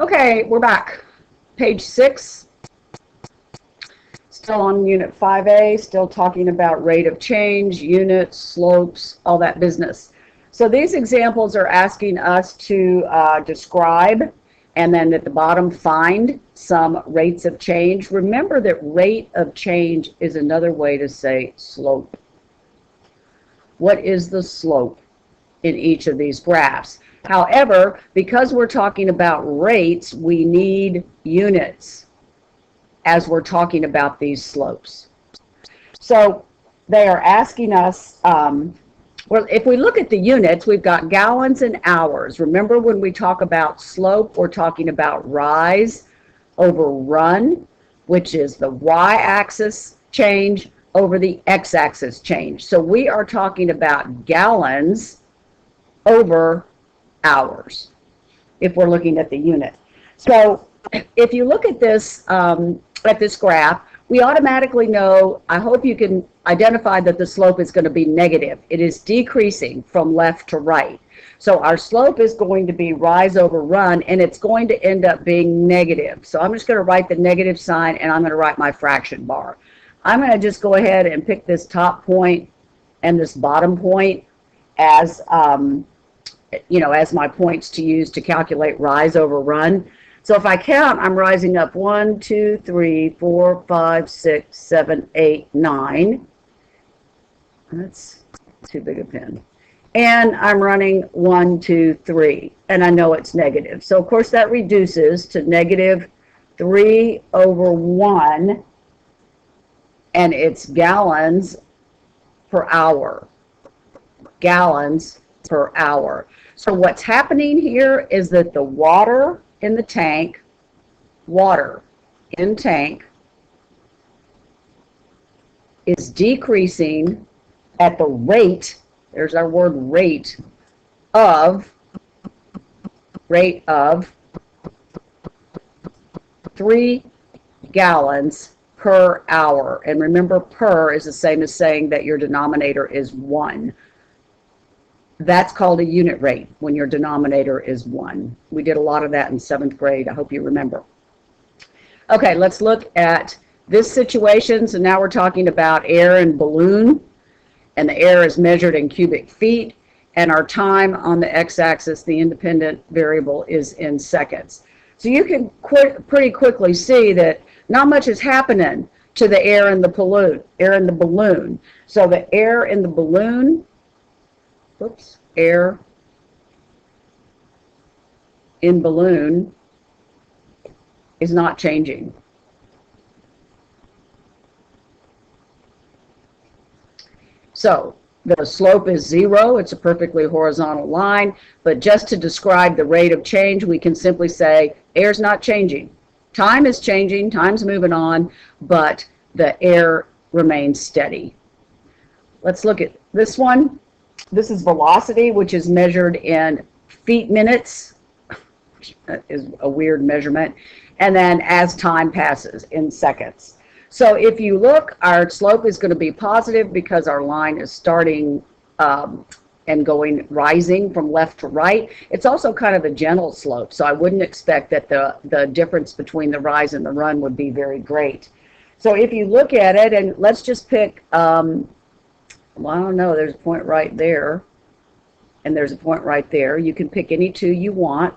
Okay, we're back. Page 6, still on Unit 5A, still talking about rate of change, units, slopes, all that business. So these examples are asking us to describe, and then at the bottom, find some rates of change. Remember that rate of change is another way to say slope. What is the slope in each of these graphs? However, because we're talking about rates, we need units as we're talking about these slopes. So they are asking us, well, if we look at the units, we've got gallons and hours. Remember when we talk about slope, we're talking about rise over run, which is the y-axis change over the x-axis change. So we are talking about gallons over hours if we're looking at the unit. So if you look at this graph, we automatically know, I hope you can identify that the slope is going to be negative. It is decreasing from left to right. So our slope is going to be rise over run, and it's going to end up being negative. So I'm just going to write the negative sign, and I'm going to write my fraction bar. I'm going to just go ahead and pick this top point and this bottom point as as my points to use to calculate rise over run. So if I count, I'm rising up 1, 2, 3, 4, 5, 6, 7, 8, 9. That's too big a pen. And I'm running 1, 2, 3. And I know it's negative. So of course that reduces to negative 3 over 1. And it's gallons per hour. Gallons per hour. So what's happening here is that the water in the tank, is decreasing at the rate, there's our word rate of 3 gallons per hour. And remember, per is the same as saying that your denominator is 1. That's called a unit rate when your denominator is 1. We did a lot of that in 7th grade. I hope you remember. Okay, let's look at this situation. So now we're talking about air and balloon, and the air is measured in cubic feet, and our time on the x-axis, the independent variable, is in seconds. So you can pretty quickly see that not much is happening to the air in the balloon. So the air in the balloon, air in balloon is not changing. So the slope is 0. It's a perfectly horizontal line. But just to describe the rate of change, we can simply say air's not changing. Time is changing, time's moving on, but the air remains steady. Let's look at this one. This is velocity, which is measured in feet minutes. That is a weird measurement. And then as time passes in seconds. So if you look, our slope is going to be positive because our line is starting and rising from left to right. It's also kind of a gentle slope, so I wouldn't expect that the difference between the rise and the run would be very great. So if you look at it, and let's just pick, well, I don't know, there's a point right there, and there's a point right there. You can pick any two you want,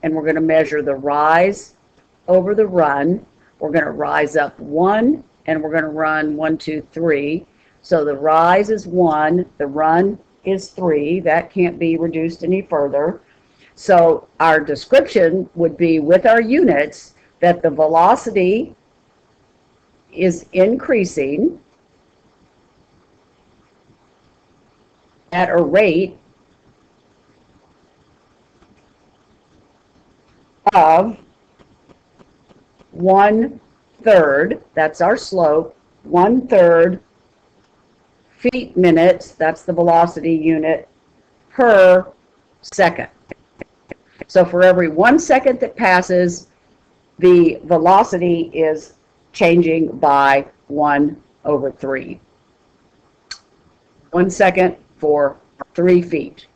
and we're going to measure the rise over the run. We're going to rise up 1, and we're going to run 1, 2, 3. So the rise is 1, the run is 3. That can't be reduced any further. So our description would be with our units that the velocity is increasing at a rate of 1/3, that's our slope, 1/3 feet minutes, that's the velocity unit, per second. So for every 1 second that passes, the velocity is changing by 1/3. 1 second for 3 feet.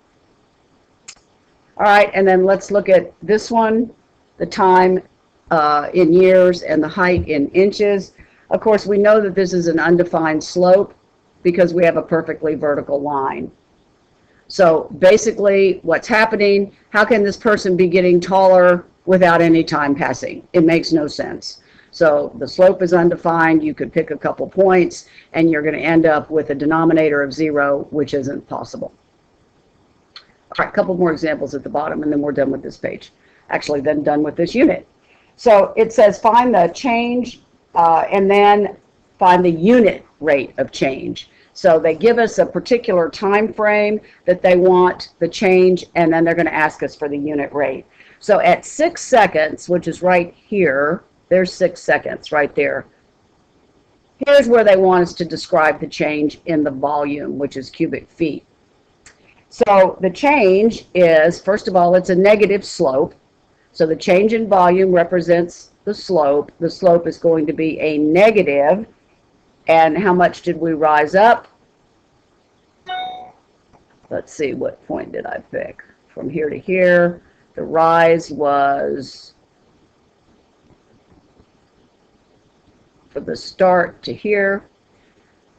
All right, and then let's look at this one. the time in years, and the height in inches. Of course, we know that this is an undefined slope because we have a perfectly vertical line. So basically, what's happening, how can this person be getting taller without any time passing? It makes no sense. So the slope is undefined. You could pick a couple points, and you're going to end up with a denominator of 0, which isn't possible. All right, a couple more examples at the bottom, and then we're done with this page. Actually, then done with this unit. So it says find the change, and then find the unit rate of change. So they give us a particular time frame that they want the change, and then they're going to ask us for the unit rate. So at 6 seconds, which is right here, there's 6 seconds right there. Here's where they want us to describe the change in the volume, which is cubic feet. So the change is, first of all, it's a negative slope. So the change in volume represents the slope. The slope is going to be a negative. And how much did we rise up? Let's see, what point did I pick? From here to here, the rise was, from the start to here,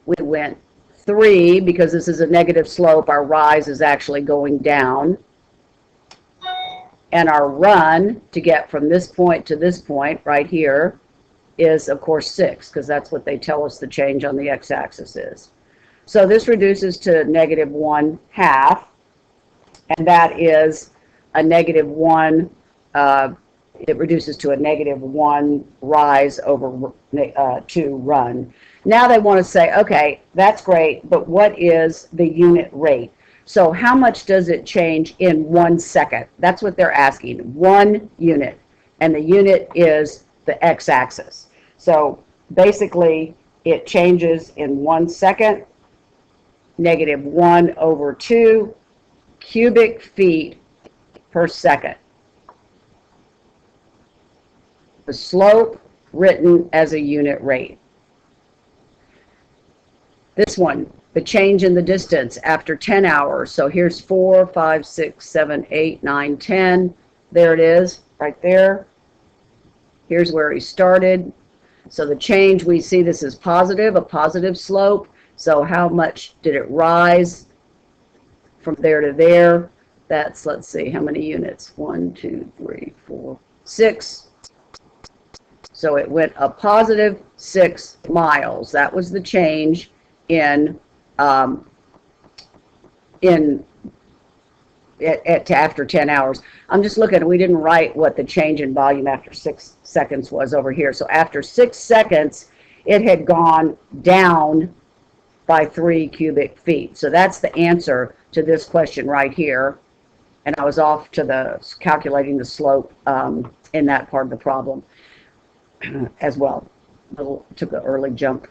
we went 3, because this is a negative slope, our rise is actually going down. And our run to get from this point to this point right here is, of course, 6, because that's what they tell us the change on the x-axis is. So this reduces to negative 1/2, and that is a negative 1, it reduces to a negative 1 rise over 2 run. Now they want to say, okay, that's great, but what is the unit rate? So how much does it change in 1 second? That's what they're asking, 1 unit, and the unit is the x-axis. So basically, it changes in 1 second, negative 1 over 2 cubic feet per second. The slope written as a unit rate. This one, the change in the distance after 10 hours. So here's 4, 5, 6, 7, 8, 9, 10. There it is, right there. Here's where he started. So the change, we see this is positive, a positive slope. So how much did it rise from there to there? That's, let's see, how many units? 1, 2, 3, 4, 6. So it went a positive 6 miles. That was the change in after 10 hours. I'm just looking, we didn't write what the change in volume after 6 seconds was over here. So after 6 seconds, it had gone down by 3 cubic feet. So that's the answer to this question right here. And I was off to the calculating the slope in that part of the problem as well. Took an early jump.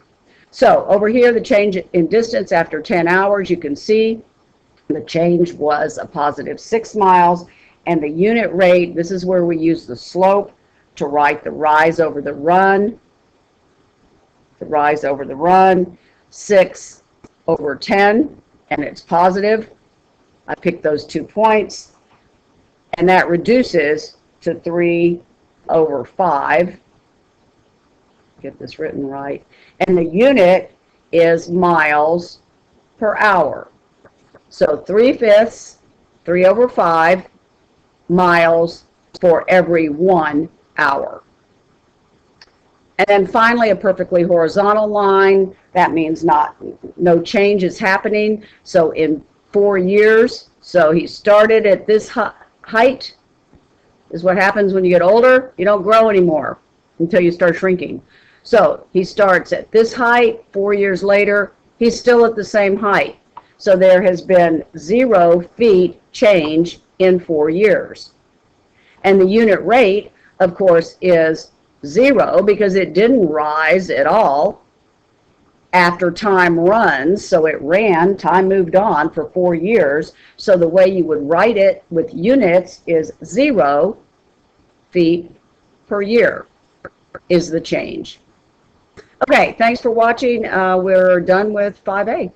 So over here, the change in distance after 10 hours, you can see the change was a positive 6 miles. And the unit rate, this is where we use the slope to write the rise over the run. The rise over the run, 6 over 10, and it's positive. I picked those 2 points, and that reduces to 3 over 5. Get this written right. And the unit is miles per hour. So 3/5, 3 over 5 miles for every 1 hour. And then finally, a perfectly horizontal line. That means no change is happening. So in 4 years, so he started at this height. This is what happens when you get older. You don't grow anymore until you start shrinking. So he starts at this height. 4 years later, he's still at the same height. So there has been 0 feet change in 4 years. And the unit rate, of course, is 0 because it didn't rise at all after time runs. So it ran, time moved on for 4 years. So the way you would write it with units is 0 feet per year is the change. Okay, thanks for watching. We're done with 5A.